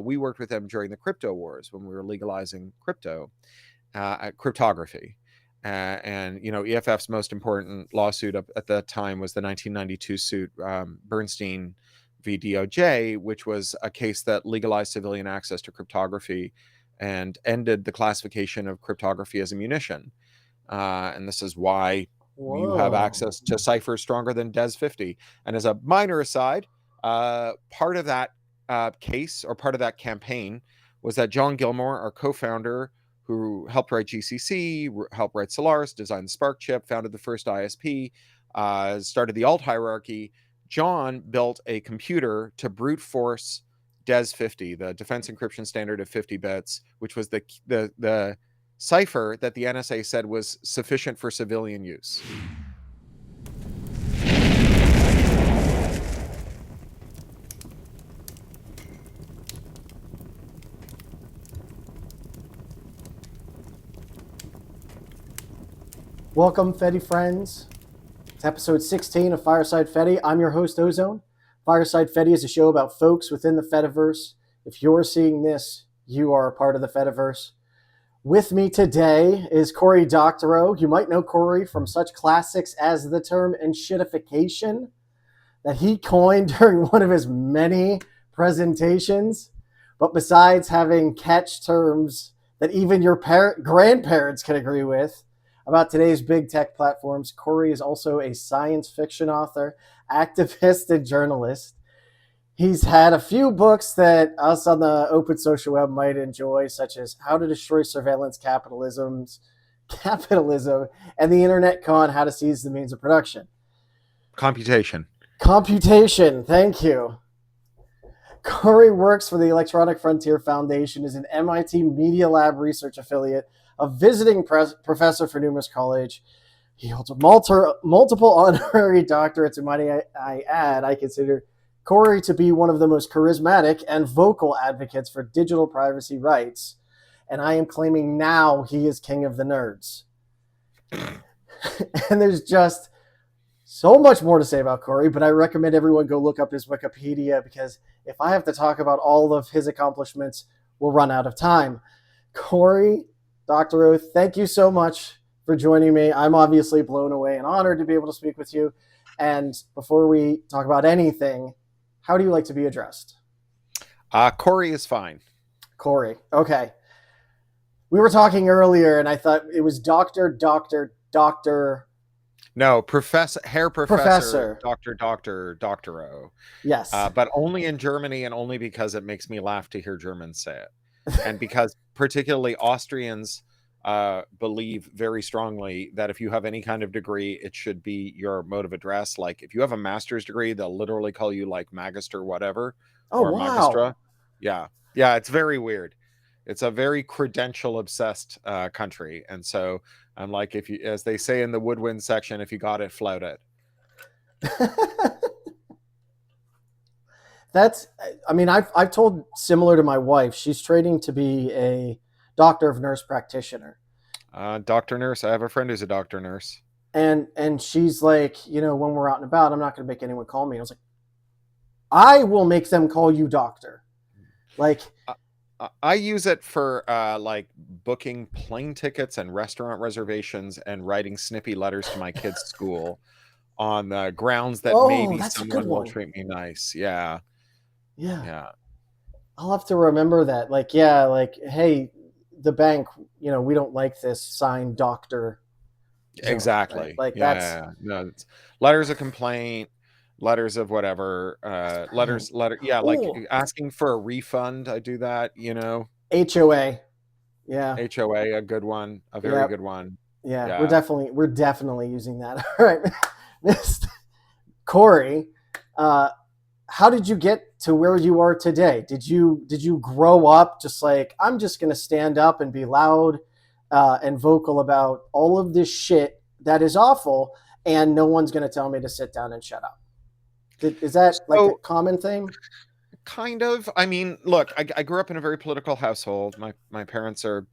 we worked with them during the crypto wars when we were legalizing cryptography. And EFF's most important lawsuit at that time was the 1992 suit, Bernstein v. DOJ, which was a case that legalized civilian access to cryptography and ended the classification of cryptography as a munition. And this is why you have access to ciphers stronger than DES 50. And as a minor aside, part of that case, or part of that campaign, was that John Gilmore, our co-founder, who helped write GCC, helped write Solaris, designed the Spark chip, founded the first ISP, started the alt hierarchy. John built a computer to brute force DES 50, the defense encryption standard of 50 bits, which was the cipher that the NSA said was sufficient for civilian use. Welcome, Fedi Friends. It's episode 16 of Fireside Fedi. I'm your host, Ozone. Fireside Fedi is a show about folks within the Fediverse. If you're seeing this, you are a part of the Fediverse. With me today is Cory Doctorow. You might know Cory from such classics as the term enshittification that he coined during one of his many presentations. But besides having catch terms that even your grandparents can agree with about today's big tech platforms, Cory is also a science fiction author, activist, and journalist. He's had a few books that us on the open social web might enjoy, such as How to Destroy Surveillance Capitalism, and the Internet Con, How to Seize the Means of Production. Computation, thank you. Cory works for the Electronic Frontier Foundation, is an MIT Media Lab research affiliate, a visiting professor for numerous colleges. He holds multiple honorary doctorates, and might I add, I consider Cory to be one of the most charismatic and vocal advocates for digital privacy rights, and I am claiming now he is king of the nerds. And there's just so much more to say about Cory, but I recommend everyone go look up his Wikipedia, because if I have to talk about all of his accomplishments, we'll run out of time. Cory Doctorow, thank you so much for joining me. I'm obviously blown away and honored to be able to speak with you. And before we talk about anything, how do you like to be addressed? Cory is fine. Cory, okay. We were talking earlier, and I thought it was doctor. No, professor, Dr. Doctorow. Yes. But only in Germany, and only because it makes me laugh to hear Germans say it. And because particularly Austrians believe very strongly that if you have any kind of degree, it should be your mode of address. Like if you have a master's degree, they'll literally call you like magister whatever. Or magistra. Yeah, it's very weird. It's a very credential obsessed country. And so I'm like, if you, as they say in the woodwind section, if you got it, flout it. I've told, similar to my wife, she's training to be a doctor of nurse practitioner. Doctor nurse. I have a friend who's a doctor nurse. And she's like, when we're out and about, I'm not going to make anyone call me. I was like, I will make them call you doctor. Like, I use it for like booking plane tickets and restaurant reservations and writing snippy letters to my kids' school on the grounds that maybe someone will treat me nice. Yeah. I'll have to remember that. Like, hey, the bank, we don't like this, signed doctor. Exactly. Right? Like no, it's letters of complaint, letters of whatever, like asking for a refund. I do that, HOA. HOA, a good one, a very good one. Yeah, we're definitely using that. All right. Cory, how did you get to where you are today? Did you grow up just like, I'm just going to stand up and be loud and vocal about all of this shit that is awful, and no one's going to tell me to sit down and shut up? Is that like a common thing? Kind of. I mean, look, I grew up in a very political household. My parents are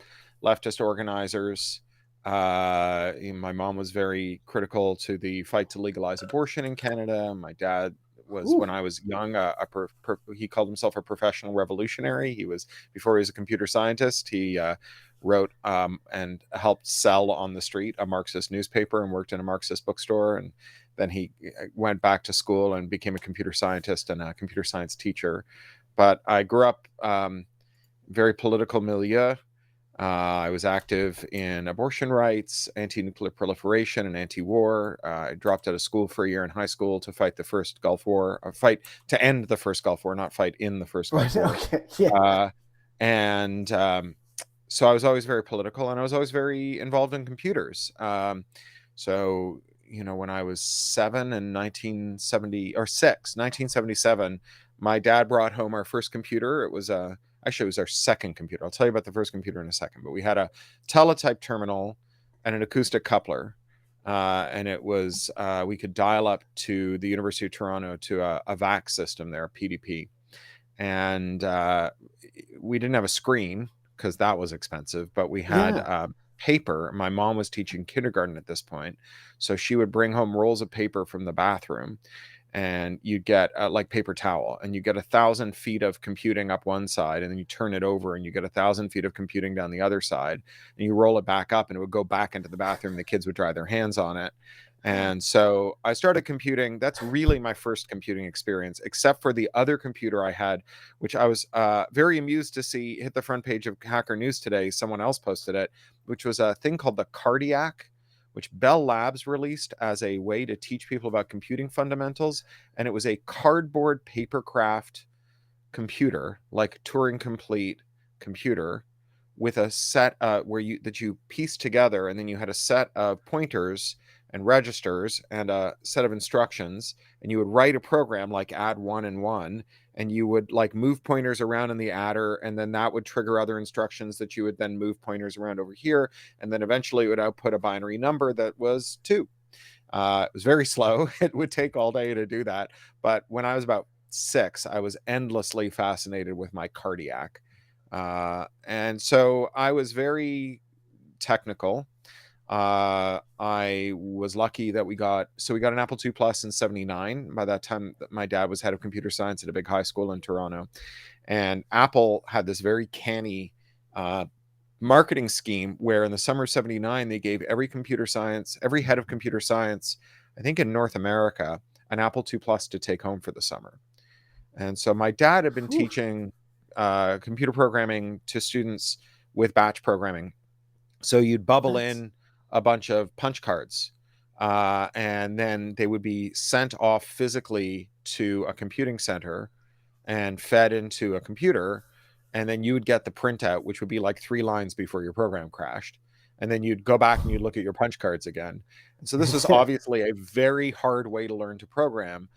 leftist organizers. My mom was very critical to the fight to legalize abortion in Canada. My dad was when Ooh. I was young. He called himself a professional revolutionary. Before he was a computer scientist, he wrote and helped sell on the street a Marxist newspaper and worked in a Marxist bookstore. And then he went back to school and became a computer scientist and a computer science teacher. But I grew up very political milieu. I was active in abortion rights, anti-nuclear proliferation, and anti-war. I dropped out of school for a year in high school to fight the first Gulf War, or fight to end the first Gulf War, not fight in the first Gulf War. Okay. Yeah. And so I was always very political, and I was always very involved in computers. So, when I was 7 in 1977, my dad brought home our first computer. Actually, it was our second computer. I'll tell you about the first computer in a second. But we had a teletype terminal and an acoustic coupler. And it was, we could dial up to the University of Toronto to a VAX system there, a PDP. And we didn't have a screen because that was expensive, but we had Yeah. paper. My mom was teaching kindergarten at this point. So she would bring home rolls of paper from the bathroom, and you'd get like paper towel, and you get 1,000 feet of computing up one side, and then you turn it over and you get 1,000 feet of computing down the other side, and you roll it back up and it would go back into the bathroom. The kids would dry their hands on it. And so I started computing. That's really my first computing experience, except for the other computer I had, which I was very amused to see hit the front page of Hacker News today. Someone else posted it, which was a thing called the Cardiac, which Bell Labs released as a way to teach people about computing fundamentals. And it was a cardboard papercraft computer, like Turing complete computer, with a set that you pieced together, and then you had a set of pointers and registers and a set of instructions, and you would write a program like add 1 and 1, and you would like move pointers around in the adder, and then that would trigger other instructions that you would then move pointers around over here, and then eventually it would output a binary number that was 2. It was very slow. It would take all day to do that. But when I was about 6, I was endlessly fascinated with my cardiac. And so I was very technical. I was lucky that we got an Apple II Plus in 79. By that time, my dad was head of computer science at a big high school in Toronto. And Apple had this very canny marketing scheme where in the summer of 79, they gave every head of computer science, I think in North America, an Apple II Plus to take home for the summer. And so my dad had been Whew. teaching computer programming to students with batch programming. So you'd bubble in a bunch of punch cards, and then they would be sent off physically to a computing center and fed into a computer. And then you would get the printout, which would be like 3 lines before your program crashed. And then you'd go back and you'd look at your punch cards again. And so this was obviously a very hard way to learn to program.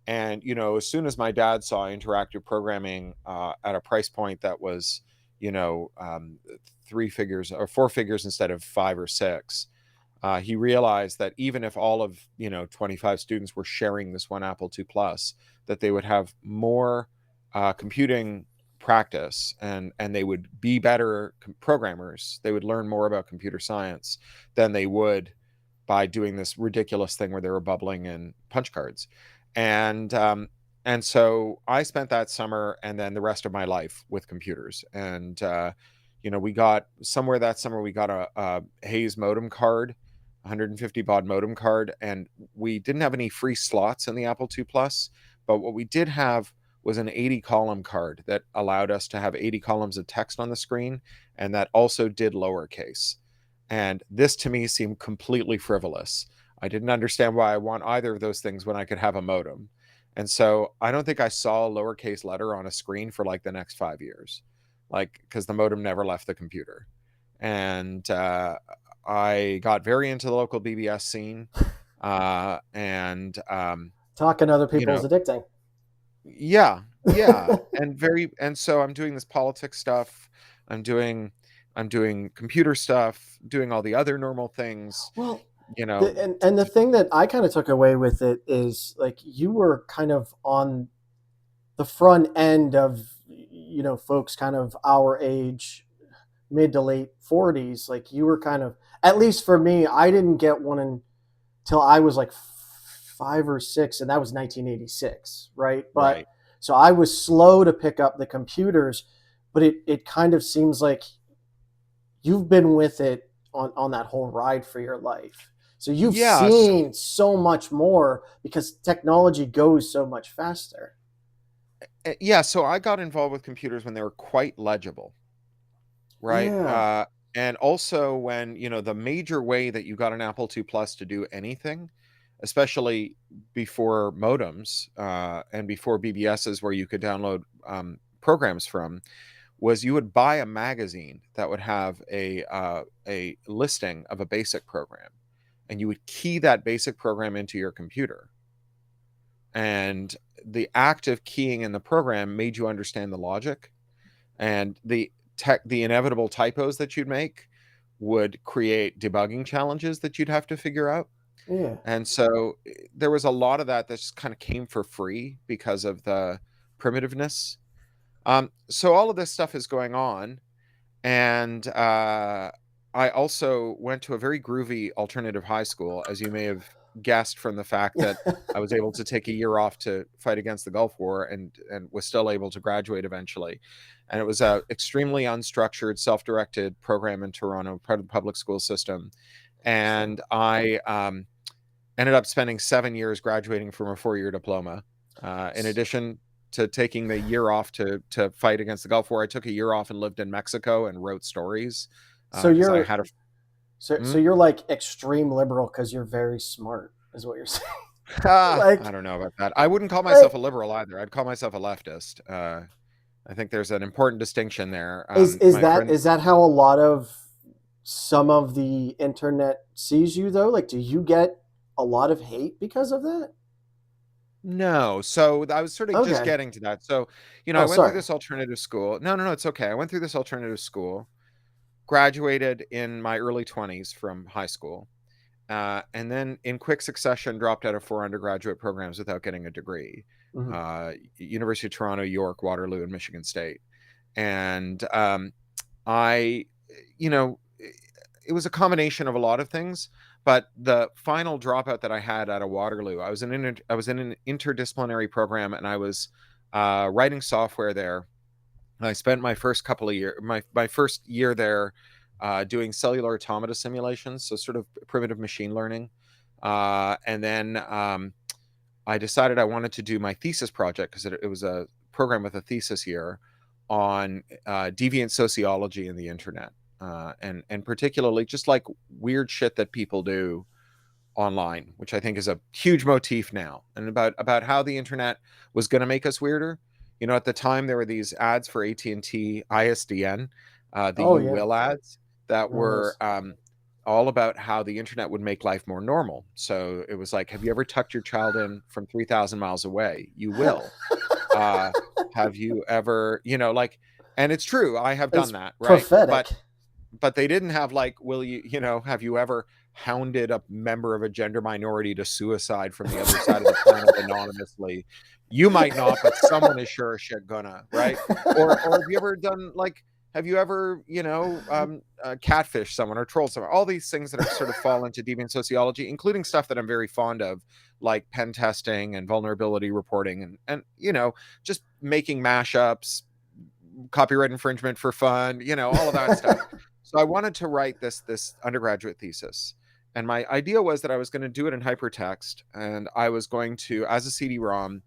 And, as soon as my dad saw interactive programming at a price point that was, 3 figures or 4 figures instead of 5 or 6, he realized that even if all of, 25 students were sharing this one Apple II Plus, that they would have more computing practice and they would be better programmers. They would learn more about computer science than they would by doing this ridiculous thing where they were bubbling in punch cards. And so I spent that summer and then the rest of my life with computers. And we got somewhere that summer, we got a Hayes modem card, 150 baud modem card, and we didn't have any free slots in the Apple II Plus, but what we did have was an 80 column card that allowed us to have 80 columns of text on the screen, and that also did lowercase. And this to me seemed completely frivolous. I didn't understand why I want either of those things when I could have a modem. And so I don't think I saw a lowercase letter on a screen for like the next 5 years, because the modem never left the computer. And I got very into the local BBS scene. And Talking other people is addicting. Yeah. And so I'm doing this politics stuff. I'm doing computer stuff, doing all the other normal things. Well, and the thing that I kind of took away with it is like you were kind of on the front end of folks kind of our age, mid to late 40s. Like you were kind of, at least for me, I didn't get one until I was like 5 or 6, and that was 1986, right? But Right. so I was slow to pick up the computers, but it kind of seems like you've been with it on that whole ride for your life. So you've Yeah. seen so much more because technology goes so much faster. Yeah. So I got involved with computers when they were quite legible, right? Yeah. And also when, the major way that you got an Apple II Plus to do anything, especially before modems and before BBSs where you could download programs from, was you would buy a magazine that would have a listing of a basic program, and you would key that basic program into your computer. And the act of keying in the program made you understand the logic, and the inevitable typos that you'd make would create debugging challenges that you'd have to figure out. Yeah. And so there was a lot of that just kind of came for free because of the primitiveness. So all of this stuff is going on, and I also went to a very groovy alternative high school, as you may have guessed from the fact that I was able to take a year off to fight against the Gulf War, and was still able to graduate eventually. And it was a extremely unstructured, self-directed program in Toronto, part of the public school system. And I ended up spending 7 years graduating from a 4-year diploma. In addition to taking the year off to fight against the Gulf War, I took a year off and lived in Mexico and wrote stories So because I you're had a. so Hmm? you're like extreme liberal because you're very smart, is what you're saying. I Like, don't know about that. I wouldn't call right, myself a liberal either. I'd call myself a leftist. I think there's an important distinction there. is My that friend, is that how a lot of some of the internet sees you though? Like, do you get a lot of hate because of that? no. So I was sort of just Okay. getting to that. So, I Oh, went through sorry. this alternative school. No, no, no, it's okay. I went through this alternative school, graduated in my early 20s from high school, and then in quick succession dropped out of 4 undergraduate programs without getting a degree. Mhm. University of Toronto, York, Waterloo, and Michigan State. And I, you know, it was a combination of a lot of things, but the final dropout that I had out of Waterloo, I was in an interdisciplinary program, and I was writing software there. I spent my first couple of years, my first year there, doing cellular automata simulations, so sort of primitive machine learning. And then I decided I wanted to do my thesis project because it was a program with a thesis year on deviant sociology and the internet, and particularly just like weird shit that people do online, which I think is a huge motif now, and about how the internet was going to make us weirder. At the time there were these ads for AT&T ISDN, the Oh "You yeah. Will" ads that Remember were those? all about how the internet would make life more normal. So it was like, have you ever tucked your child in from 3,000 miles away? You will. Uh, have you ever, like, and it's true, I have done It's that, right? prophetic. But they didn't have like, will you, have you ever hounded a member of a gender minority to suicide from the other side of the planet anonymously? You might not, but someone is sure as shit gonna, right? Or have you ever done like, have you ever, catfish someone or troll someone? All these things that are sort of fall into deviant sociology, including stuff that I'm very fond of, like pen testing and vulnerability reporting, and just making mashups, copyright infringement for fun, all of that stuff. So I wanted to write this undergraduate thesis. And my idea was that I was going to do it in hypertext, and I was going to, as a CD-ROM,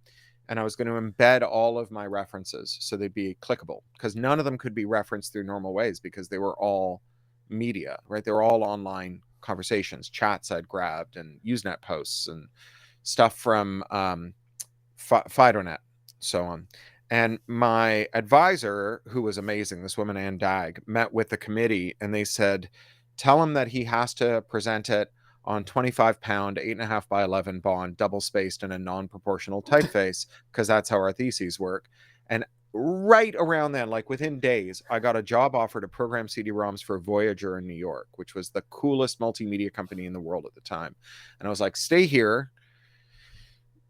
and I was going to embed all of my references so they'd be clickable, because none of them could be referenced through normal ways because they were all media, right? They were all online conversations, chats I'd grabbed, and Usenet posts and stuff from FidoNet, so on. And my advisor, who was amazing, this woman, Ann Dagg, met with the committee, and they said, tell him that he has to present it on 25-pound, 8.5 by 11 bond, double spaced in a non proportional typeface, because that's how our theses work. And right around then, like within days, I got a job offer to program CD-ROMs for Voyager in New York, which was the coolest multimedia company in the world at the time. And I was like, stay here,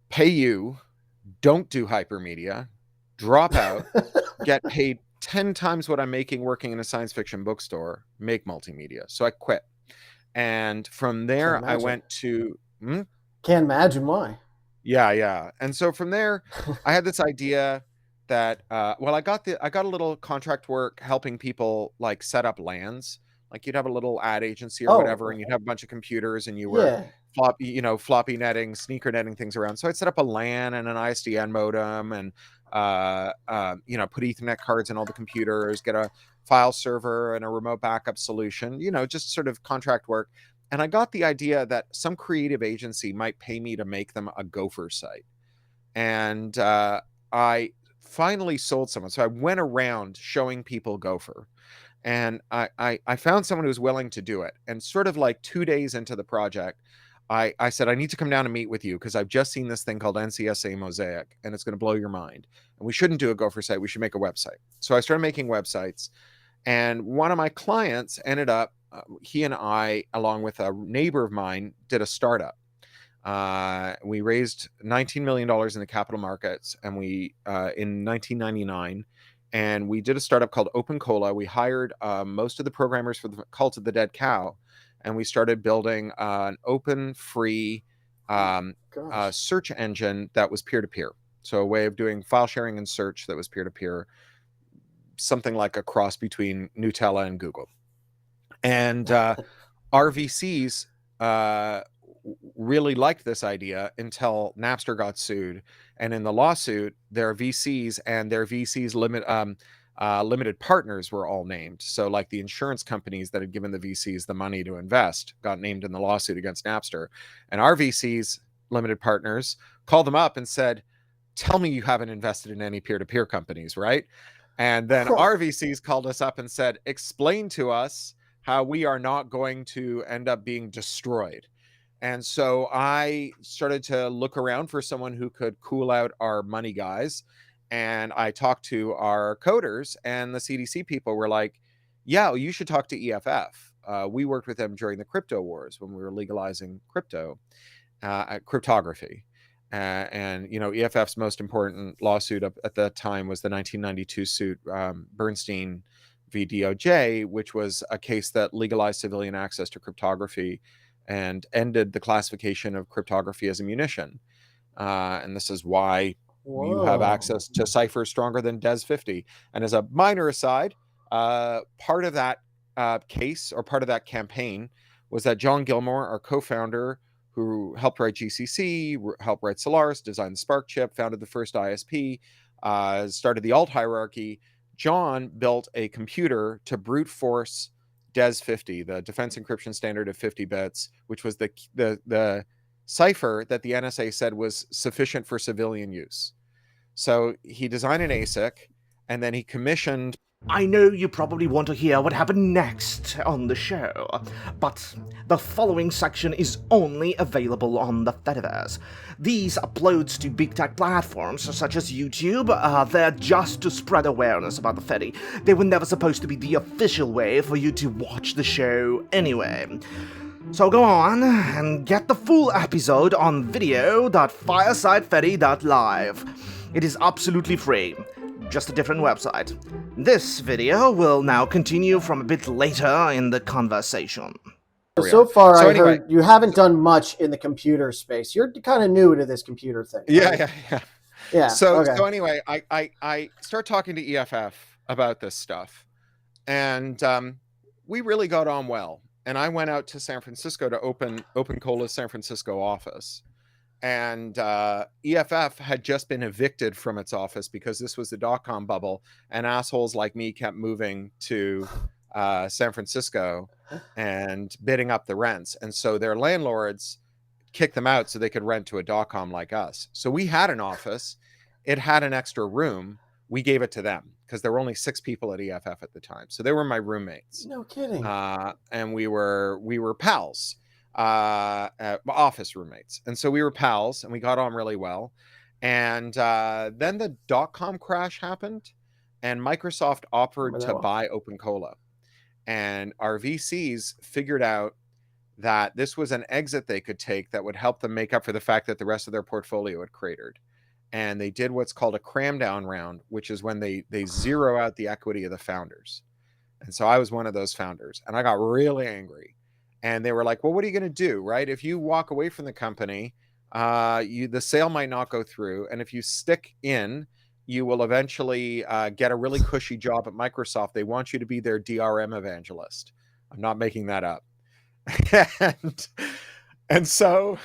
pay you, don't do hypermedia, drop out, get paid 10 times what I'm making working in a science fiction bookstore, make multimedia. So I quit. And from Can't there, I imagine. went to. Hmm? Can't imagine why. Yeah. And so from there, I had this idea that well, I got a little contract work helping people like set up LANs. Like you'd have a little ad agency or Oh, whatever, and you'd have a bunch of computers, and you were yeah. floppy netting, sneaker netting things around. So I'd set up a LAN and an ISDN modem, and put Ethernet cards in all the computers, get a file server and a remote backup solution. Just sort of contract work. And I got the idea that some creative agency might pay me to make them a Gopher site. And I finally sold someone. So I went around showing people Gopher. And I found someone who was willing to do it. And sort of like 2 days into the project, I said, I need to come down and meet with you because I've just seen this thing called NCSA Mosaic, and it's going to blow your mind. And we shouldn't do a Gopher site. We should make a website. So I started making websites. And one of my clients ended up, he and I, along with a neighbor of mine, did a startup. We raised $19 million in the capital markets, and we in 1999, and we did a startup called Open Cola. We hired most of the programmers for the Cult of the Dead Cow, and we started building an open, free Gosh. search engine that was peer-to-peer. So a way of doing file sharing and search that was peer-to-peer, something like a cross between Nutella and Google. And our VCs really liked this idea until Napster got sued. And in the lawsuit, their VCs and their VCs limited partners were all named. So like the insurance companies that had given the VCs the money to invest got named in the lawsuit against Napster. And our VCs limited partners called them up and said, tell me you haven't invested in any peer-to-peer companies, right? And then our VCs called us up and said, explain to us how we are not going to end up being destroyed. And so I started to look around for someone who could cool out our money guys. And I talked to our coders, and the CDC people were like, yeah, well, you should talk to EFF. We worked with them during the crypto wars when we were legalizing cryptography. EFF's most important lawsuit at the time was the 1992 suit, Bernstein v. DOJ, which was a case that legalized civilian access to cryptography and ended the classification of cryptography as a munition. And this is why you have Whoa. access to ciphers stronger than DES 50. And as a minor aside, part of that case, or part of that campaign, was that John Gilmore, our co-founder, who helped write GCC, helped write Solaris, designed the Spark chip, founded the first ISP, started the alt hierarchy. John built a computer to brute force DES 50, the defense encryption standard of 50 bits, which was the cipher that the NSA said was sufficient for civilian use. So he designed an ASIC, and then he commissioned. I know you probably want to hear what happened next on the show, but the following section is only available on the Fediverse. These uploads to big tech platforms such as YouTube, they're just to spread awareness about the Fedi. They were never supposed to be the official way for you to watch the show anyway. So go on and get the full episode on video.firesidefedi.live. It is absolutely free. Just a different website. This video will now continue from a bit later in the conversation. So far, I heard you haven't done much in the computer space. You're kind of new to this computer thing. Right? Yeah. So anyway, I start talking to EFF about this stuff, and we really got on well. And I went out to San Francisco to open Cola's San Francisco office. And EFF had just been evicted from its office because this was the dot-com bubble, and assholes like me kept moving to San Francisco and bidding up the rents. And so their landlords kicked them out so they could rent to a dot-com like us. So we had an office. It had an extra room. We gave it to them because there were only 6 people at EFF at the time. So they were my roommates. No kidding. And we were pals. Office roommates, and so we were pals, and we got on really well. And then the dot-com crash happened, and Microsoft offered to buy Open Cola, and our VCs figured out that this was an exit they could take that would help them make up for the fact that the rest of their portfolio had cratered. And they did what's called a cram down round, which is when they zero out the equity of the founders. And so I was one of those founders, and I got really angry. And they were like, well, what are you going to do, right? If you walk away from the company, the sale might not go through, and if you stick in, you will eventually get a really cushy job at Microsoft. They want you to be their DRM evangelist. I'm not making that up. and, and so,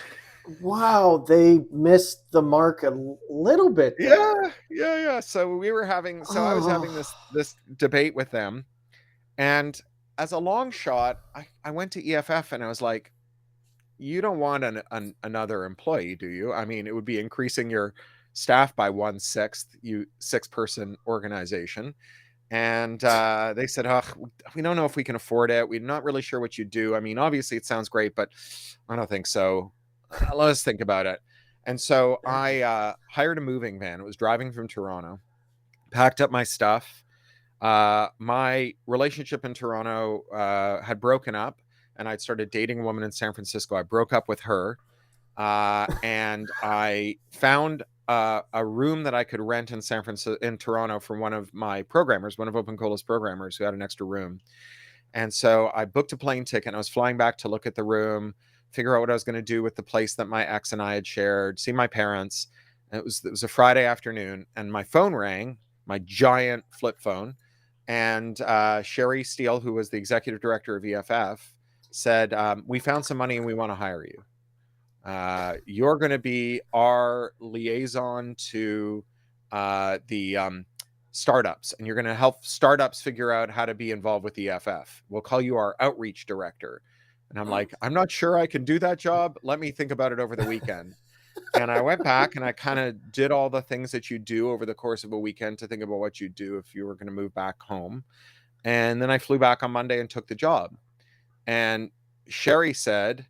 Wow, they missed the mark a little bit there. yeah. So I was having Oh, this debate with them, and as a long shot, I went to EFF and I was like, you don't want another employee, do you? I mean, it would be increasing your staff by 1/6, you 6-person organization. And they said, oh, we don't know if we can afford it. We're not really sure what you do. I mean, obviously it sounds great, but I don't think so. Let us think about it. And so I hired a moving van. It was driving from Toronto, packed up my stuff. My relationship in Toronto had broken up, and I'd started dating a woman in San Francisco. I broke up with her, and I found a room that I could rent in Toronto from one of my programmers, one of OpenCola's programmers, who had an extra room. And so I booked a plane ticket, and I was flying back to look at the room, figure out what I was going to do with the place that my ex and I had shared, see my parents. And it was a Friday afternoon, and my phone rang, my giant flip phone, and Sherry Steele, who was the executive director of EFF, said, we found some money and we want to hire you. You're going to be our liaison to the startups, and you're going to help startups figure out how to be involved with EFF. We'll call you our outreach director. And I'm like, I'm not sure I can do that job. Let me think about it over the weekend. And I went back and I kind of did all the things that you do over the course of a weekend to think about what you do if you were going to move back home. And then I flew back on Monday and took the job. And Sherry said,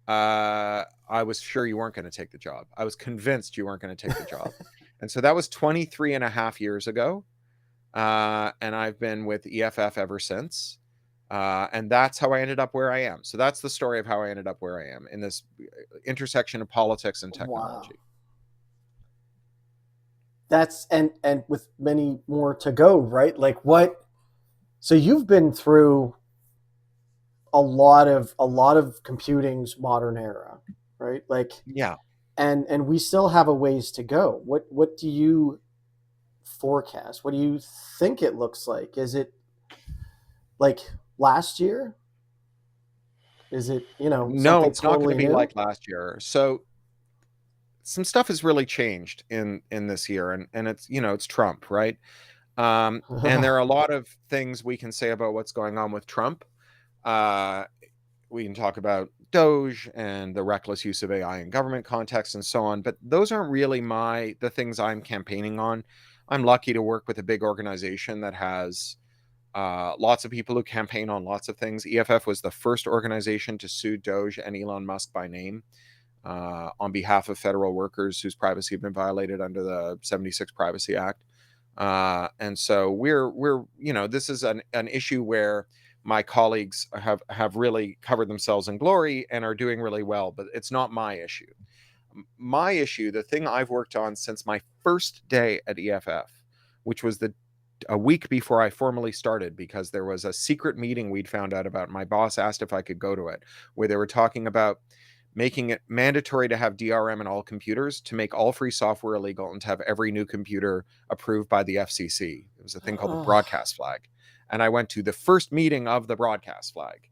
I was sure you weren't going to take the job. I was convinced you weren't going to take the job. And so that was 23 and a half years ago. And I've been with EFF ever since. And that's how I ended up where I am. So that's the story of how I ended up where I am in this intersection of politics and technology. wow. That's and with many more to go, right? Like what? So you've been through a lot of computing's modern era, right? Like, Yeah. and we still have a ways to go. What do you forecast? What do you think it looks like? Is it like last year? Is it, No, something it's not going to totally be new? like last year. So some stuff has really changed in this year, and it's it's Trump, right? And there are a lot of things we can say about what's going on with Trump. We can talk about Doge and the reckless use of AI in government context and so on, but those aren't really the things I'm campaigning on. I'm lucky to work with a big organization that has lots of people who campaign on lots of things. EFF was the first organization to sue Doge and Elon Musk by name on behalf of federal workers whose privacy had been violated under the 76 Privacy Act. And so we're this is an issue where my colleagues have really covered themselves in glory and are doing really well, but it's not my issue. My issue, the thing I've worked on since my first day at EFF, which was a week before I formally started, because there was a secret meeting we'd found out about. My boss asked if I could go to it, where they were talking about making it mandatory to have DRM in all computers, to make all free software illegal, and to have every new computer approved by the FCC. It was a thing called the broadcast flag. And I went to the first meeting of the broadcast flag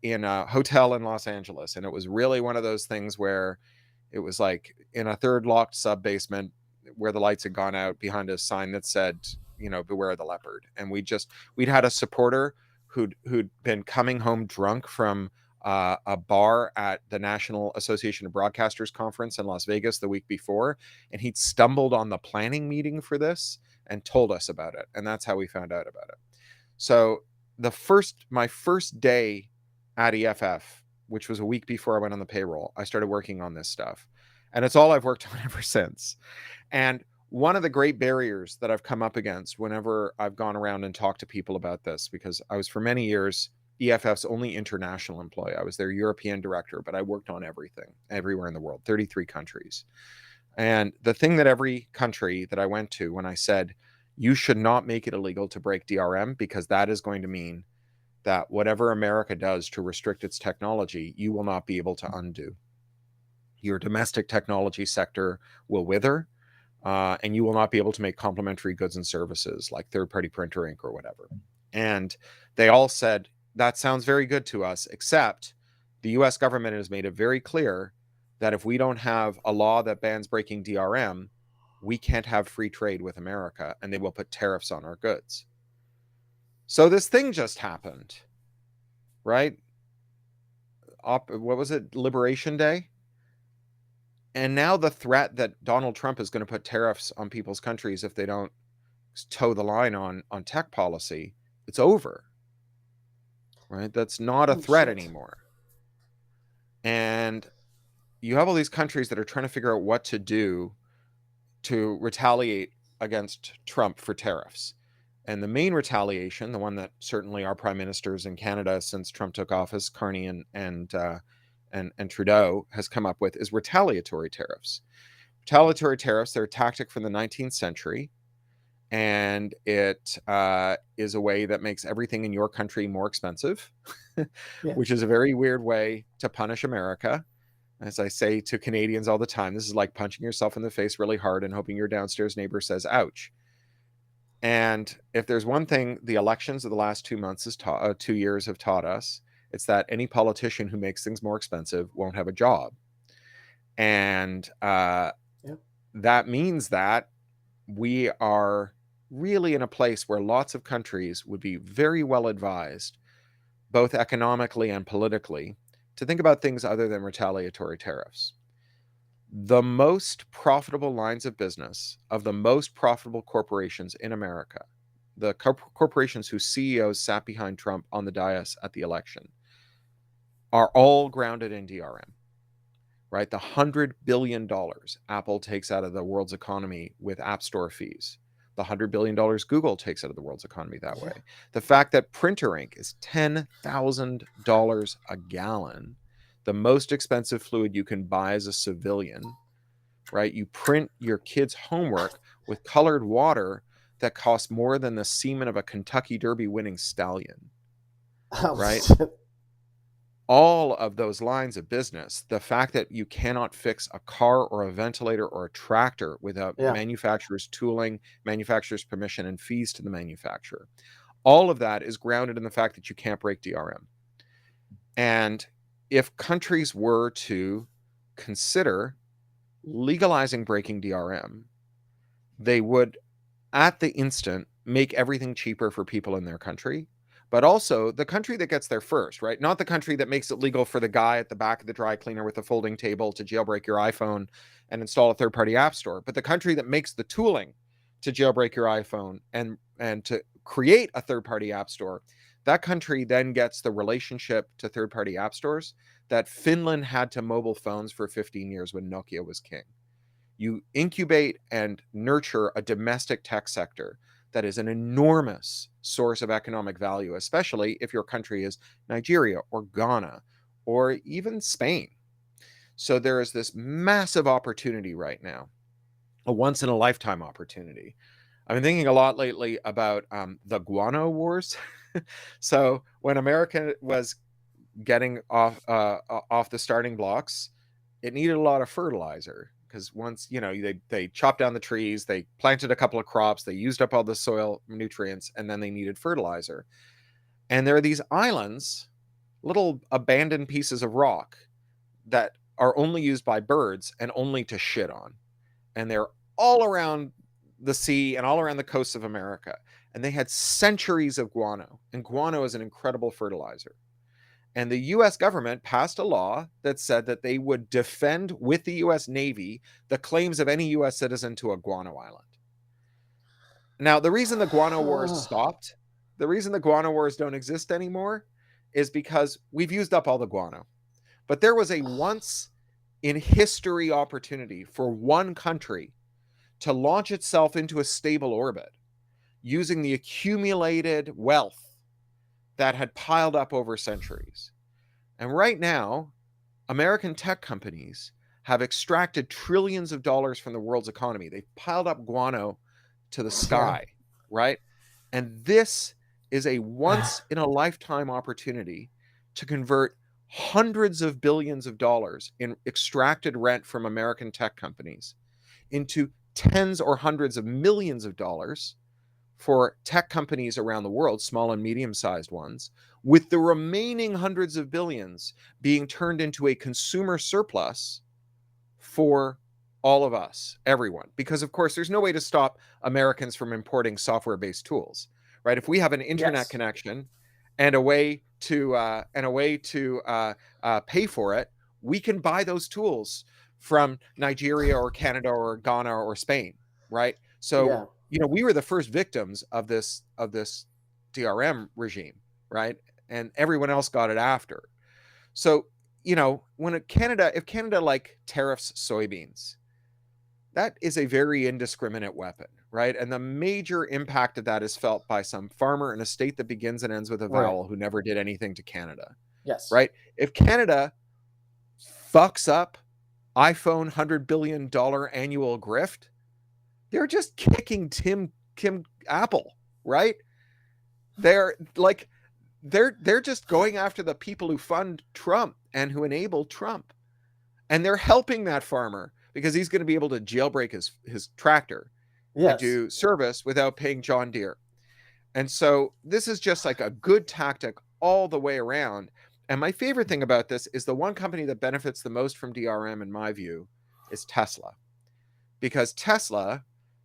in a hotel in Los Angeles. And it was really one of those things where it was like in a third locked sub basement where the lights had gone out, behind a sign that said, beware the leopard. And we'd had a supporter who'd been coming home drunk from a bar at the National Association of Broadcasters conference in Las Vegas the week before, and he'd stumbled on the planning meeting for this and told us about it, and that's how we found out about it. So my first day at EFF, which was a week before I went on the payroll, I started working on this stuff, and it's all I've worked on ever since. And one of the great barriers that I've come up against whenever I've gone around and talked to people about this, because I was for many years EFF's only international employee. I was their European director, but I worked on everything, everywhere in the world, 33 countries. And the thing that every country that I went to, when I said, you should not make it illegal to break DRM, because that is going to mean that whatever America does to restrict its technology, you will not be able to undo. your domestic technology sector will wither, and you will not be able to make complementary goods and services like third-party printer ink or whatever. And they all said, that sounds very good to us, except the US government has made it very clear that if we don't have a law that bans breaking DRM, we can't have free trade with America, and they will put tariffs on our goods. So this thing just happened, right? What was it? Liberation Day? And now the threat that Donald Trump is going to put tariffs on people's countries if they don't toe the line on tech policy, it's over, right? That's not a threat anymore. And you have all these countries that are trying to figure out what to do to retaliate against Trump for tariffs. And the main retaliation, the one that certainly our prime ministers in Canada since Trump took office, Carney and Trudeau, has come up with, is retaliatory tariffs. Retaliatory tariffs, they're a tactic from the 19th century, and it is a way that makes everything in your country more expensive, which is a very weird way to punish America. As I say to Canadians all the time, this is like punching yourself in the face really hard and hoping your downstairs neighbor says, ouch. And if there's one thing the elections of the last 2 months 2 years have taught us, it's that any politician who makes things more expensive won't have a job. And that means that we are really in a place where lots of countries would be very well advised, both economically and politically, to think about things other than retaliatory tariffs. The most profitable lines of business of the most profitable corporations in America, the corporations whose CEOs sat behind Trump on the dais at the election, are all grounded in DRM, right? The $100 billion Apple takes out of the world's economy with App Store fees. The $100 billion Google takes out of the world's economy that way. The fact that printer ink is $10,000 a gallon, the most expensive fluid you can buy as a civilian, right? You print your kids' homework with colored water that costs more than the semen of a Kentucky Derby winning stallion, right? All of those lines of business, the fact that you cannot fix a car or a ventilator or a tractor without manufacturer's tooling, manufacturer's permission, and fees to the manufacturer, all of that is grounded in the fact that you can't break DRM. And if countries were to consider legalizing breaking DRM, they would, at the instant, make everything cheaper for people in their country, but also the country that gets there first, right? Not the country that makes it legal for the guy at the back of the dry cleaner with a folding table to jailbreak your iPhone and install a third-party app store, but the country that makes the tooling to jailbreak your iPhone and to create a third-party app store. That country then gets the relationship to third-party app stores that Finland had to mobile phones for 15 years when Nokia was king. You incubate and nurture a domestic tech sector that is an enormous source of economic value, especially if your country is Nigeria or Ghana or even Spain. So there is this massive opportunity right now, a once-in-a-lifetime opportunity. I've been thinking a lot lately about the guano wars. So when America was getting off the starting blocks, it needed a lot of fertilizer. Because once, they chopped down the trees, they planted a couple of crops, they used up all the soil nutrients, and then they needed fertilizer. And there are these islands, little abandoned pieces of rock that are only used by birds and only to shit on. And they're all around the sea and all around the coasts of America. And they had centuries of guano. And guano is an incredible fertilizer. And the US government passed a law that said that they would defend with the US Navy the claims of any US citizen to a guano island. Now, the reason the guano wars stopped, the reason the guano wars don't exist anymore, is because we've used up all the guano. But there was a once in history opportunity for one country to launch itself into a stable orbit using the accumulated wealth that had piled up over centuries. And right now, American tech companies have extracted trillions of dollars from the world's economy. They've piled up guano to the sky, right? And this is a once-in-a-lifetime opportunity to convert hundreds of billions of dollars in extracted rent from American tech companies into tens or hundreds of millions of dollars for tech companies around the world, small and medium-sized ones, with the remaining hundreds of billions being turned into a consumer surplus for all of us, everyone. Because of course, there's no way to stop Americans from importing software-based tools, right? If we have an internet connection and a way to pay for it, we can buy those tools from Nigeria or Canada or Ghana or Spain, right? So we were the first victims of this DRM regime, right? And everyone else got it after. So if Canada like tariffs soybeans, that is a very indiscriminate weapon, right? And the major impact of that is felt by some farmer in a state that begins and ends with a vowel who never did anything to Canada. Yes. Right? If Canada fucks up iPhone $100 billion annual grift, they're just kicking Kim Apple, right? They're just going after the people who fund Trump and who enable Trump. And they're helping that farmer because he's going to be able to jailbreak his tractor and do service without paying John Deere. And so this is just like a good tactic all the way around. And my favorite thing about this is the one company that benefits the most from DRM, in my view, is Tesla. Because Tesla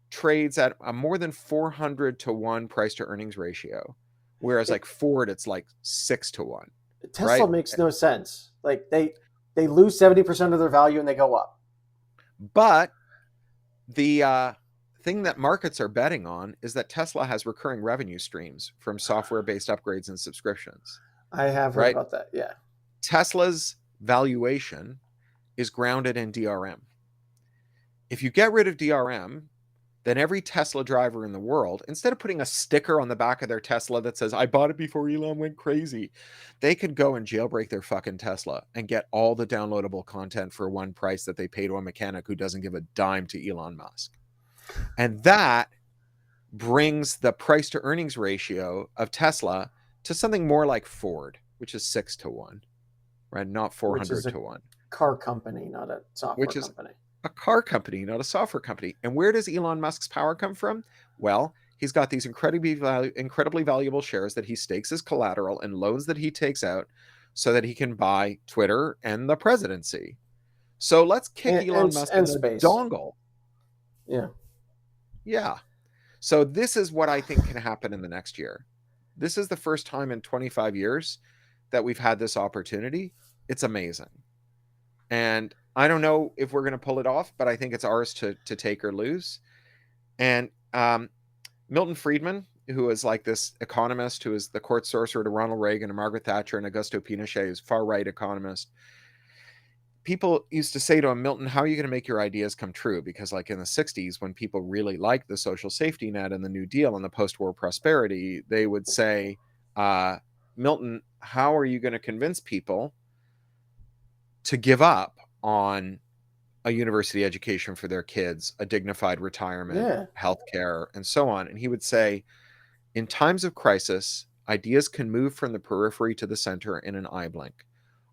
trades at a more than 400 to 1 price to earnings ratio. Whereas like Ford, it's like 6 to 1. Tesla makes no sense. Like they lose 70% of their value and they go up. But the thing that markets are betting on is that Tesla has recurring revenue streams from software-based upgrades and subscriptions. I have heard about that, yeah. Tesla's valuation is grounded in DRM. If you get rid of DRM, then every Tesla driver in the world, instead of putting a sticker on the back of their Tesla that says, I bought it before Elon went crazy, they could go and jailbreak their fucking Tesla and get all the downloadable content for one price that they pay to a mechanic who doesn't give a dime to Elon Musk. And that brings the price to earnings ratio of Tesla to something more like Ford, which is 6 to 1, right? Not 400 to 1. Car company, not a software company. A car company, not a software company. And where does Elon Musk's power come from? Well, he's got these incredibly valuable shares that he stakes as collateral and loans that he takes out so that he can buy Twitter and the presidency. So let's kick Elon Musk in the dongle. Yeah. Yeah. So this is what I think can happen in the next year. This is the first time in 25 years that we've had this opportunity. It's amazing. And I don't know if we're going to pull it off, but I think it's ours to take or lose. And Milton Friedman, who is like this economist who is the court sorcerer to Ronald Reagan and Margaret Thatcher and Augusto Pinochet, who's far-right economist. People used to say to him, Milton, how are you going to make your ideas come true? Because like in the 60s, when people really liked the social safety net and the New Deal and the post-war prosperity, they would say, Milton, how are you going to convince people to give up on a university education for their kids, a dignified retirement, healthcare, and so on? And he would say, in times of crisis, ideas can move from the periphery to the center in an eye blink.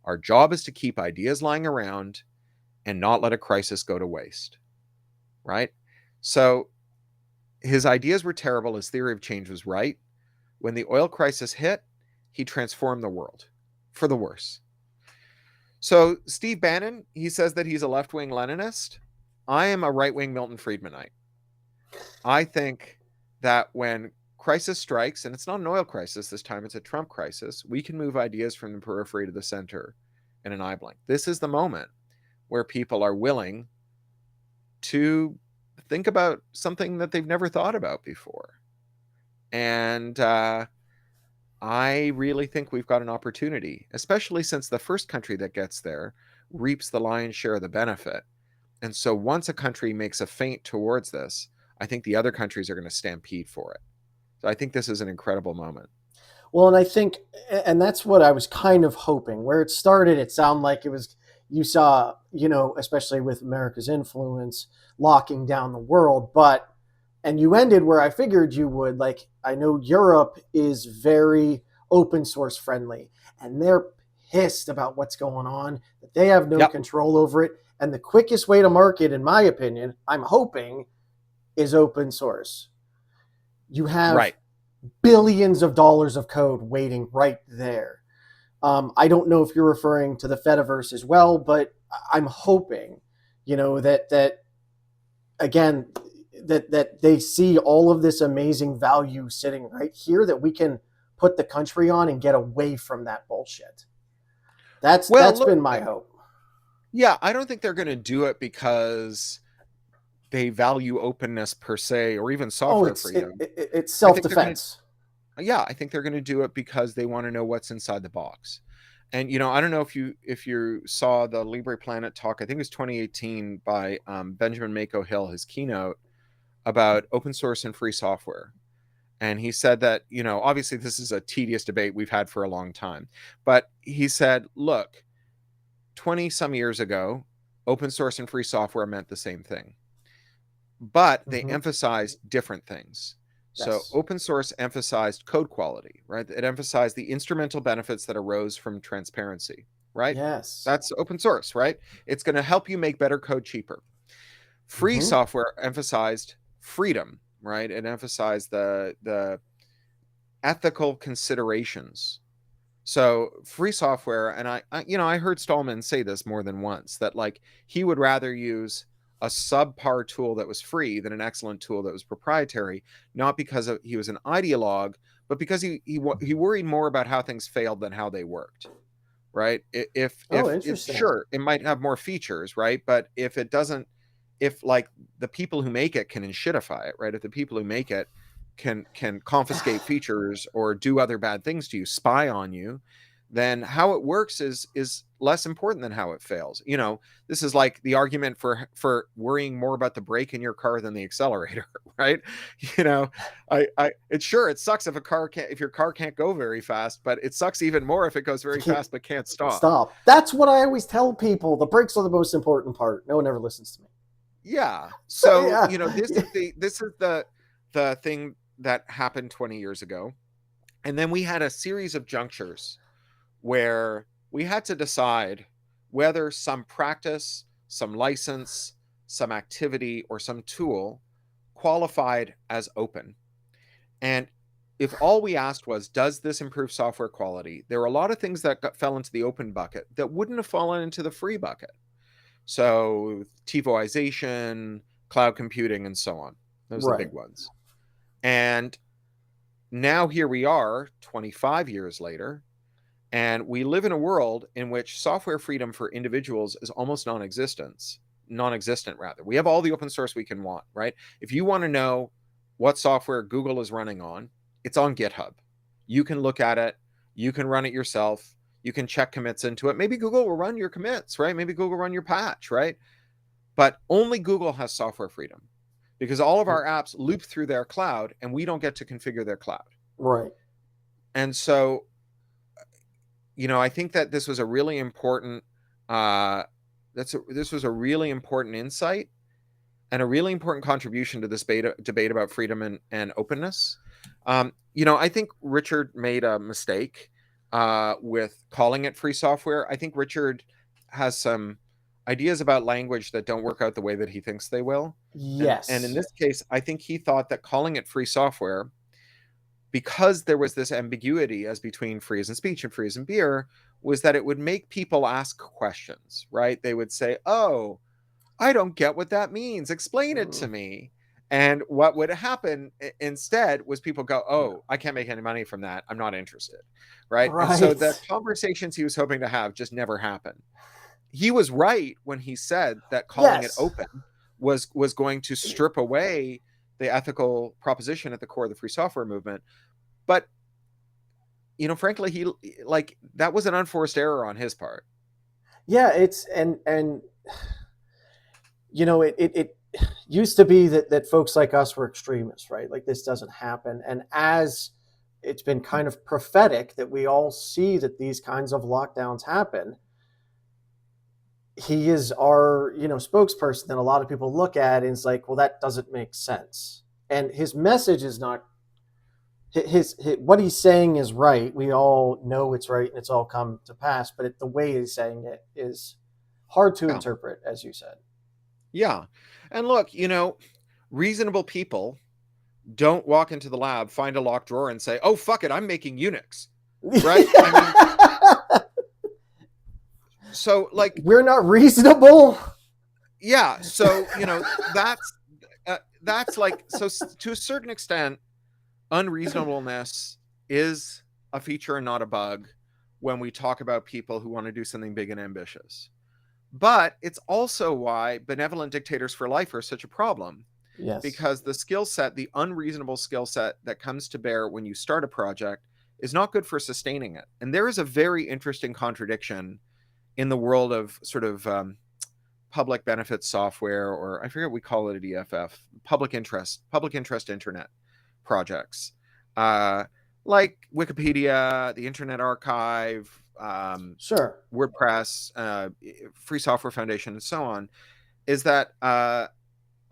Our job is to keep ideas lying around and not let a crisis go to waste, right? So his ideas were terrible. His theory of change was right. When the oil crisis hit, he transformed the world for the worse. So Steve Bannon, he says that he's a left-wing Leninist. I am a right-wing Milton Friedmanite. I think that when crisis strikes, and it's not an oil crisis this time, it's a Trump crisis, we can move ideas from the periphery to the center in an eye blink. This is the moment where people are willing to think about something that they've never thought about before. And I really think we've got an opportunity, especially since the first country that gets there reaps the lion's share of the benefit. And so once a country makes a feint towards this, I think the other countries are going to stampede for it. So I think this is an incredible moment. Well, and I think, and that's what I was kind of hoping. Where it started, it sounded like it was, you saw, especially with America's influence, locking down the world. And you ended where I figured you would. Like, I know Europe is very open source friendly, and they're pissed about what's going on, that they have no Yep. control over it. And the quickest way to market, in my opinion, I'm hoping, is open source. You have Right. billions of dollars of code waiting right there. I don't know if you're referring to the Fediverse as well, but I'm hoping, that again, that they see all of this amazing value sitting right here that we can put the country on and get away from that bullshit. That's been my hope. Yeah, I don't think they're going to do it because they value openness per se, or even software freedom. It's self-defense. I think they're going to do it because they want to know what's inside the box. And I don't know if you saw the Libre Planet talk. I think it was 2018 by Benjamin Mako Hill, his keynote about open source and free software. And he said that, obviously this is a tedious debate we've had for a long time, but he said, look, 20 some years ago, open source and free software meant the same thing, but they emphasized different things. So open source emphasized code quality, right? It emphasized the instrumental benefits that arose from transparency, right? Yes. That's open source, right? It's going to help you make better code cheaper. Free software emphasized freedom, right? It emphasized the ethical considerations. So free software, and I heard Stallman say this more than once, that like he would rather use a subpar tool that was free than an excellent tool that was proprietary, not because he was an ideologue, but because he worried more about how things failed than how they worked, right? If sure, it might have more features, right? But if it doesn't, if like the people who make it can shitify it, right? If the people who make it can confiscate features or do other bad things to you, spy on you, then how it works is less important than how it fails. This is like the argument for worrying more about the brake in your car than the accelerator, right? It sucks if your car can't go very fast, but it sucks even more if it goes very fast but can't stop. That's what I always tell people. The brakes are the most important part. No one ever listens to me. Yeah. So, this is the thing that happened 20 years ago. And then we had a series of junctures where we had to decide whether some practice, some license, some activity, or some tool qualified as open. And if all we asked was, does this improve software quality? There were a lot of things that fell into the open bucket that wouldn't have fallen into the free bucket. So TiVoization, cloud computing, and so on. Those are the big ones. And now here we are 25 years later, and we live in a world in which software freedom for individuals is almost non-existent rather. We have all the open source we can want, right? If you want to know what software Google is running on, it's on GitHub. You can look at it. You can run it yourself. You can check commits into it. Maybe Google will run your commits, right? Maybe Google will run your patch, right? But only Google has software freedom because all of our apps loop through their cloud and we don't get to configure their cloud. Right. And so, I think that this was a really important, this was a really important insight and a really important contribution to this debate about freedom and openness. I think Richard made a mistake with calling it free software. I think Richard has some ideas about language that don't work out the way that he thinks they will. Yes. And in this case, I think he thought that calling it free software, because there was this ambiguity as between free as in speech and free as in beer, was that it would make people ask questions, right? They would say, oh, I don't get what that means. Explain it to me. And what would happen instead was people go, oh, I can't make any money from that. I'm not interested, right? And so the conversations he was hoping to have just never happened. He was right when he said that calling it open was going to strip away the ethical proposition at the core of the free software movement. But, frankly, that was an unforced error on his part. Yeah, it used to be that folks like us were extremists, right? Like this doesn't happen. And as it's been kind of prophetic that we all see that these kinds of lockdowns happen, he is our, spokesperson that a lot of people look at and it's like, well, that doesn't make sense. And his message is not what he's saying is right. We all know it's right and it's all come to pass, but the way he's saying it is hard to interpret, as you said. Yeah. And look, reasonable people don't walk into the lab, find a locked drawer and say, oh, fuck it, I'm making Unix. Right? So like, we're not reasonable. Yeah. So, that's like, so to a certain extent, unreasonableness is a feature and not a bug when we talk about people who want to do something big and ambitious. But it's also why benevolent dictators for life are such a problem. Yes. Because the skill set, the unreasonable skill set that comes to bear when you start a project is not good for sustaining it. And there is a very interesting contradiction in the world of sort of public benefit software, or I forget what we call it at EFF, public interest internet projects, like Wikipedia, the Internet Archive, sure, WordPress, Free Software Foundation, and so on, is that a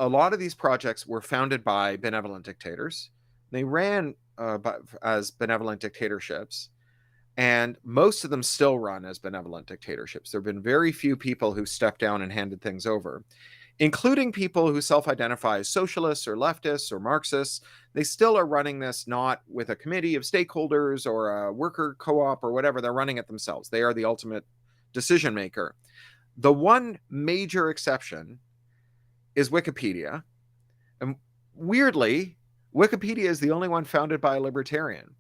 lot of these projects were founded by benevolent dictators. They ran as benevolent dictatorships, and most of them still run as benevolent dictatorships. There have been very few people who stepped down and handed things over, including people who self-identify as socialists or leftists or Marxists. They still are running this not with a committee of stakeholders or a worker co-op or whatever. They're running it themselves. They are the ultimate decision maker. The one major exception is Wikipedia. And weirdly, Wikipedia is the only one founded by a libertarian.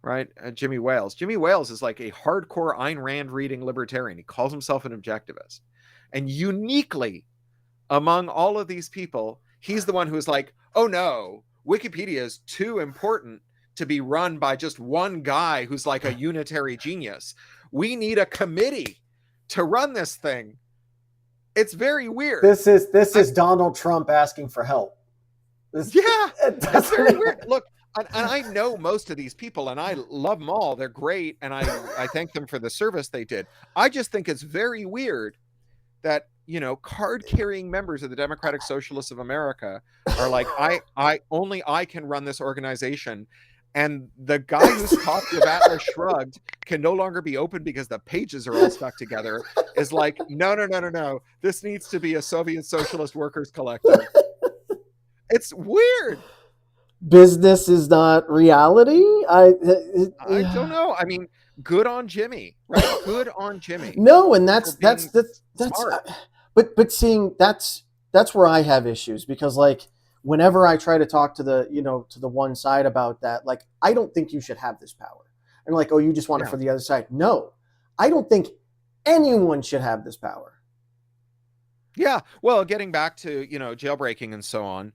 Right? Jimmy Wales. Jimmy Wales is like a hardcore Ayn Rand reading libertarian. He calls himself an objectivist. And uniquely among all of these people, he's the one who's like, oh no, Wikipedia is too important to be run by just one guy who's like a unitary genius. We need a committee to run this thing. It's very weird. This is Donald Trump asking for help. That's very weird. Look, and I know most of these people, and I love them all. They're great, and I thank them for the service they did. I just think it's very weird that, card-carrying members of the Democratic Socialists of America are like, I can run this organization, and the guy who's copied of Atlas Shrugged can no longer be open because the pages are all stuck together, is like, no. This needs to be a Soviet Socialist Workers Collective. It's weird. Business is not reality. I don't know. I mean, good on Jimmy, right? Good on Jimmy. No, and that's but seeing that's where I have issues, because like whenever I try to talk to the to the one side about that, like, I don't think you should have this power. And like, oh, you just want it for the other side. No, I don't think anyone should have this power. Yeah. Well, getting back to, jailbreaking and so on.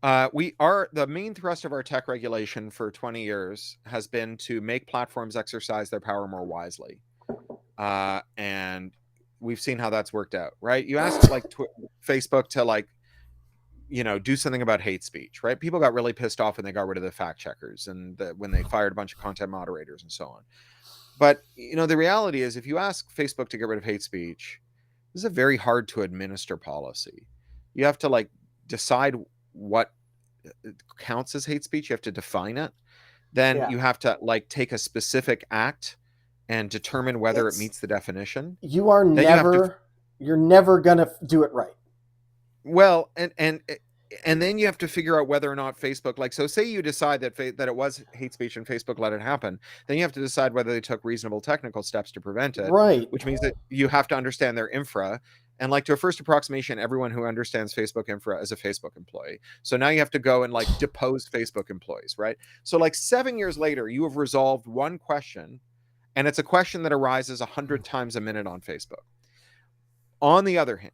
The main thrust of our tech regulation for 20 years has been to make platforms exercise their power more wisely. And we've seen how that's worked out, right? You asked like Facebook to like, do something about hate speech, right? People got really pissed off when they got rid of the fact checkers and when they fired a bunch of content moderators and so on. But, the reality is, if you ask Facebook to get rid of hate speech, this is a very hard to administer policy. You have to like decide what counts as hate speech. You have to define it. Then you have to like take a specific act and determine whether it meets the definition. You're never gonna do it right. Well, and then you have to figure out whether or not Facebook, like, so say you decide that it was hate speech and Facebook let it happen, then you have to decide whether they took reasonable technical steps to prevent it. Right. Which means that you have to understand their infra. And like, to a first approximation, everyone who understands Facebook infra is a Facebook employee. So now you have to go and like depose Facebook employees, right? So like 7 years later, you have resolved one question, and it's a question that arises 100 times a minute on Facebook. On the other hand,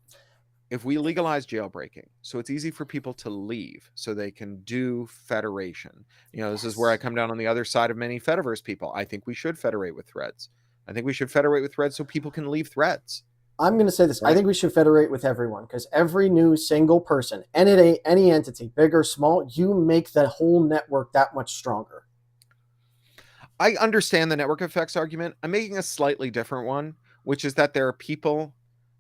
if we legalize jailbreaking, so it's easy for people to leave so they can do federation. This is where I come down on the other side of many Fediverse people. I think we should federate with threads. I think we should federate with threads so people can leave threads. I'm going to say this. Right? I think we should federate with everyone, because every new single person, any entity, big or small, you make the whole network that much stronger. I understand the network effects argument. I'm making a slightly different one, which is that there are people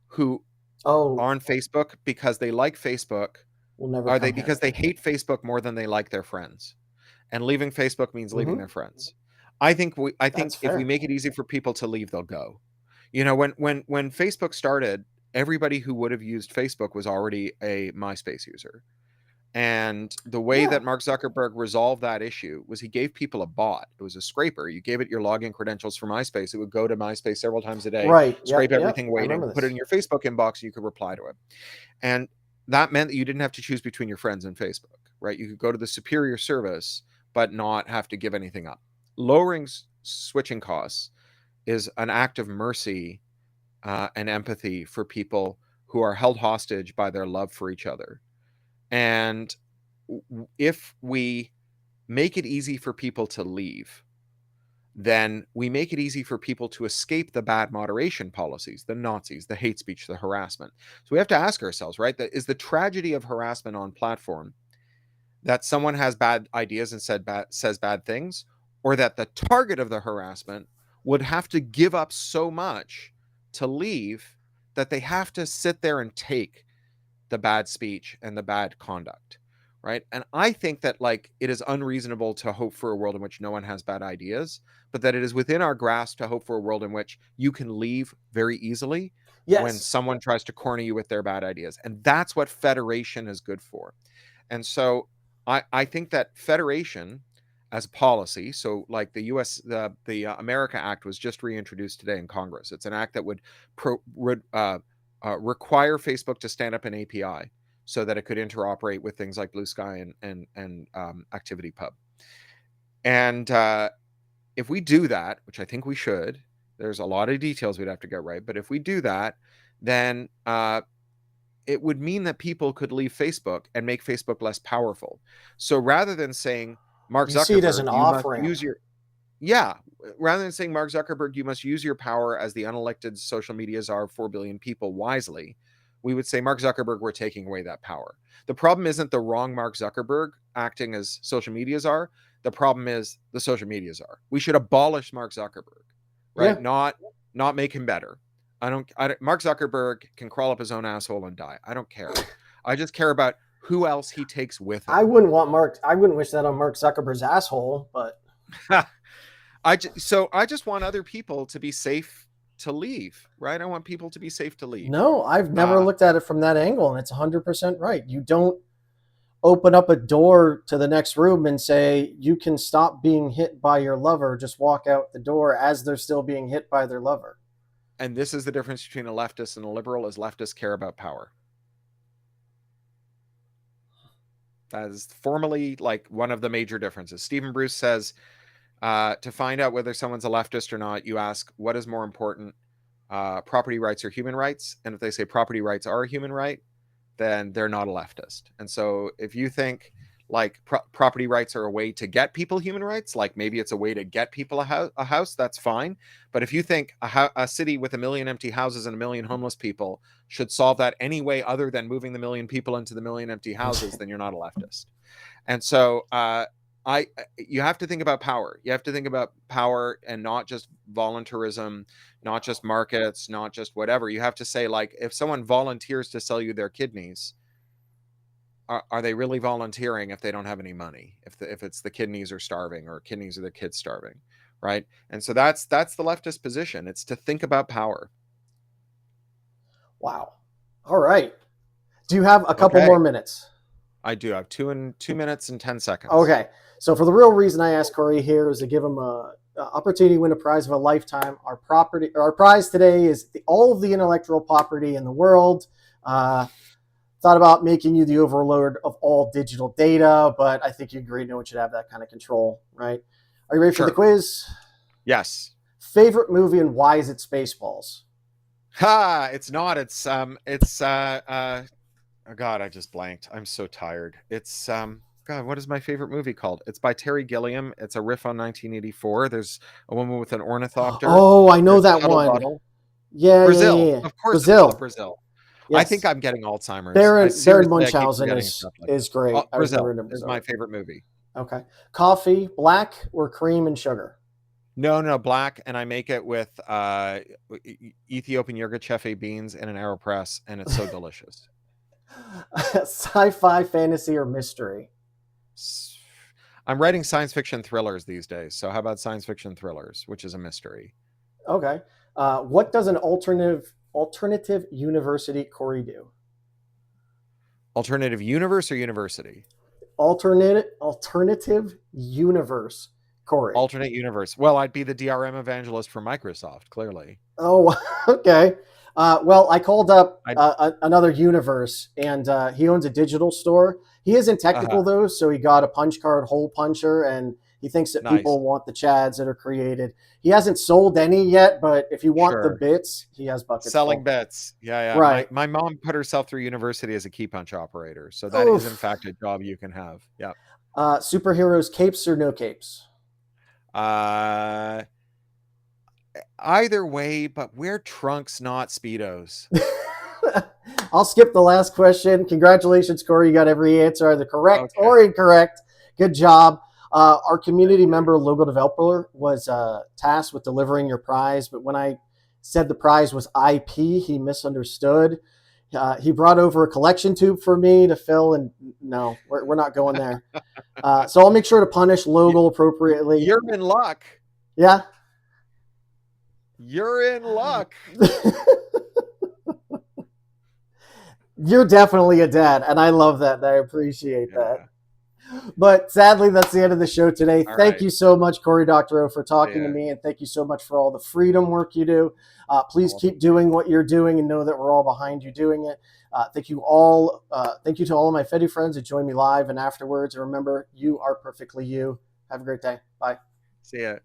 who are on Facebook because they like Facebook. Will never because they hate Facebook more than they like their friends. and leaving Facebook means leaving Mhm. their friends. I think That's if we fair. make it easy for people to leave, they'll go. You know, when Facebook started, everybody who would have used Facebook was already a MySpace user. And the way Yeah. that Mark Zuckerberg resolved that issue was he gave people a bot. It was a scraper. You gave it your login credentials for MySpace. It would go to MySpace several times a day, Right. Yep. scrape Yep. everything I away, remember and put it this. in your Facebook inbox, and you could reply to it. And that meant that you didn't have to choose between your friends and Facebook, right? You could go to the superior service, but not have to give anything up. Lowering switching costs is an act of mercy and empathy for people who are held hostage by their love for each other. And if we make it easy for people to leave, then we make it easy for people to escape the bad moderation policies, the Nazis, the hate speech, the harassment. So we have to ask ourselves, right? That is the tragedy of harassment on platform that someone has bad ideas and says bad things, or that the target of the harassment would have to give up so much to leave that they have to sit there and take the bad speech and the bad conduct, right? And I think that like it is unreasonable to hope for a world in which no one has bad ideas, but that it is within our grasp to hope for a world in which you can leave very easily when Yes. someone tries to corner you with their bad ideas. And that's what federation is good for. And so I think that federation as policy, so like the US, the America Act was just reintroduced today in Congress. It's an act that would require Facebook to stand up an API so that it could interoperate with things like Blue Sky and ActivityPub. And if we do that, which I think we should, there's a lot of details we'd have to get right, but if we do that, then it would mean that people could leave Facebook and make Facebook less powerful. So rather than saying, Mark You see it as Zuckerberg, an you must off-ramp. use your, yeah, rather than saying, Mark Zuckerberg, you must use your power as the unelected social media czar of 4 billion people wisely, we would say, Mark Zuckerberg, we're taking away that power. The problem isn't the wrong Mark Zuckerberg acting as social media czar. The problem is the social media czar. We should abolish Mark Zuckerberg, right? Yeah. Not make him better. Mark Zuckerberg can crawl up his own asshole and die. I don't care. I just care about who else he takes with him. I wouldn't wish that on Mark Zuckerberg's asshole, but I just want other people to be safe to leave, right? I want people to be safe to leave. no, I've never looked at it from that angle, and it's 100% right. You don't open up a door to the next room and say, you can stop being hit by your lover, just walk out the door as they're still being hit by their lover. And this is the difference between a leftist and a liberal, is leftists care about power. That is formally like one of the major differences. Stephen Bruce says, to find out whether someone's a leftist or not, you ask, what is more important, property rights or human rights? And if they say property rights are a human right, then they're not a leftist. And so if you think like property rights are a way to get people human rights, like maybe it's a way to get people a house, that's fine. But if you think a city with 1 million empty houses and 1 million homeless people should solve that any way other than moving the 1 million people into the 1 million empty houses, then you're not a leftist. And so you have to think about power. You have to think about power and not just voluntarism, not just markets, not just whatever. You have to say, like, if someone volunteers to sell you their kidneys, are they really volunteering if they don't have any money? If it's the kidneys are starving, or kidneys are the kids starving, right? And so that's the leftist position. It's to think about power. Wow. All right. Do you have a couple more minutes? I do. I have 2 minutes and 10 seconds. Okay. So for the real reason I asked Cory here is to give him a opportunity to win a prize of a lifetime. Our prize today is all of the intellectual property in the world. Thought about making you the overlord of all digital data, but I think you agree no one should have that kind of control, right? Are you ready for the quiz? Yes. Favorite movie and why is it Spaceballs? Ha! It's not. It's oh God, I just blanked. I'm so tired. It's God, what is my favorite movie called? It's by Terry Gilliam. It's a riff on 1984. There's a woman with an ornithopter. Oh, I know that one. Yeah, Brazil. yeah. Of course, Brazil. Yes. I think I'm getting Alzheimer's. Baron Munchausen is great. Brazil is my favorite movie. Okay. Coffee, black or cream and sugar? No, black, and I make it with Ethiopian Yirgacheffe beans in an AeroPress, and it's so delicious. Sci-fi, fantasy, or mystery? I'm writing science fiction thrillers these days. So how about science fiction thrillers, which is a mystery? Okay. What does an alternative university Cory do? Alternative universe or university? Alternative universe Cory. Alternate universe. Well, I'd be the DRM evangelist for Microsoft, clearly. Oh, okay. Well, I called up another universe, and he owns a digital store. He isn't technical though, so he got a punch card hole puncher, and he thinks that people want the chads that are created. He hasn't sold any yet, but if you want the bits, he has buckets. Selling bits. Yeah. Right. My mom put herself through university as a key punch operator, so that is in fact a job you can have. Yeah. Superheroes, capes or no capes? Either way, but wear trunks, not Speedos. I'll skip the last question. Congratulations, Cory. You got every answer either correct or incorrect. Good job. Our community member, logo developer, was tasked with delivering your prize, but when I said the prize was IP, he misunderstood. He brought over a collection tube for me to fill, and no, we're not going there. So I'll make sure to punish logo appropriately. You're in luck. Yeah. You're in luck. You're definitely a dad, and I love that, and I appreciate that. But sadly, that's the end of the show today. Thank you so much, Cory Doctorow, for talking to me, and thank you so much for all the freedom work you do. Please keep doing what you're doing, and know that we're all behind you doing it. Thank you all. Thank you to all of my Fedi friends that join me live and afterwards. And remember, you are perfectly you. Have a great day. Bye. See ya.